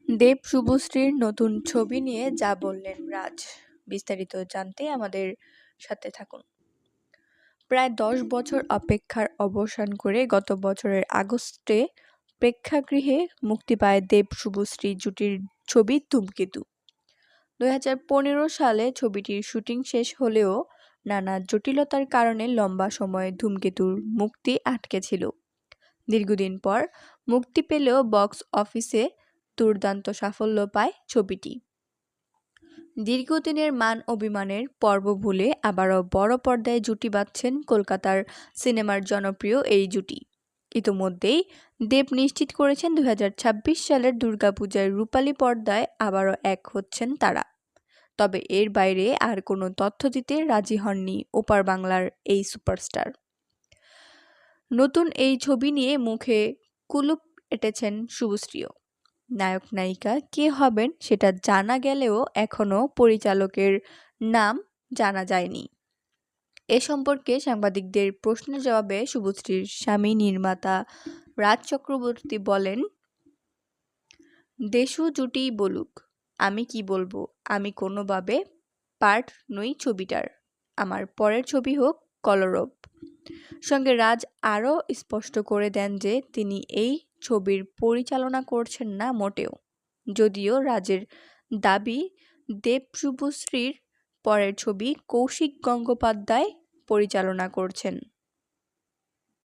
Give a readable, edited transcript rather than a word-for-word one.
দেব শুভশ্রীর নতুন ছবি নিয়ে যা বললেন রাজ, বিস্তারিত জানতে আমাদের সাথে থাকুন। প্রায় ১০ বছর অপেক্ষার অবসান করে গত বছরের আগস্টে প্রেক্ষাগৃহে মুক্তি পায় দেব শুভশ্রী জুটির ছবি ধূমকেতু। ২০১৫ সালে ছবিটির শুটিং শেষ হলেও নানা জটিলতার কারণে লম্বা সময় ধূমকেতুর মুক্তি আটকে ছিল। দীর্ঘদিন পর মুক্তি পেলেও বক্স অফিসে দুর্দান্ত সাফল্য পায় ছবিটি। দীর্ঘদিনের মান অভিমানের পর্ব ভুলে আবারও বড় পর্দায় জুটি বাঁধছেন কলকাতার সিনেমার জনপ্রিয় এই জুটি। ইতোমধ্যেই দেব নিশ্চিত করেছেন ২০২৬ সালের দুর্গাপূজায় রূপালী পর্দায় আবারও এক হচ্ছেন তারা। তবে এর বাইরে আর কোনো তথ্য দিতে রাজি হননি ওপার বাংলার এই সুপারস্টার। নতুন এই ছবি নিয়ে মুখে কুলুপ এঁটেছেন শুভশ্রীও। নায়ক নায়িকা কে হবেন সেটা জানা গেলেও এখনও পরিচালকের নাম জানা যায়নি। এ সম্পর্কে সাংবাদিকদের প্রশ্নের জবাবে শুভশ্রীর স্বামী নির্মাতা রাজ চক্রবর্তী বলেন, দেশু জুটিই বলুক, আমি কি বলবো, আমি কোনোভাবে পার্ট নই ছবিটার, আমার পরের ছবি হোক কলরব। সঙ্গে রাজ আরও স্পষ্ট করে দেন যে তিনি এই ছবির পরিচালনা করছেন না মোটেও। যদিও রাজের দাবি দেব শুভশ্রীর পরের ছবি কৌশিক গঙ্গোপাধ্যায় পরিচালনা করছেন।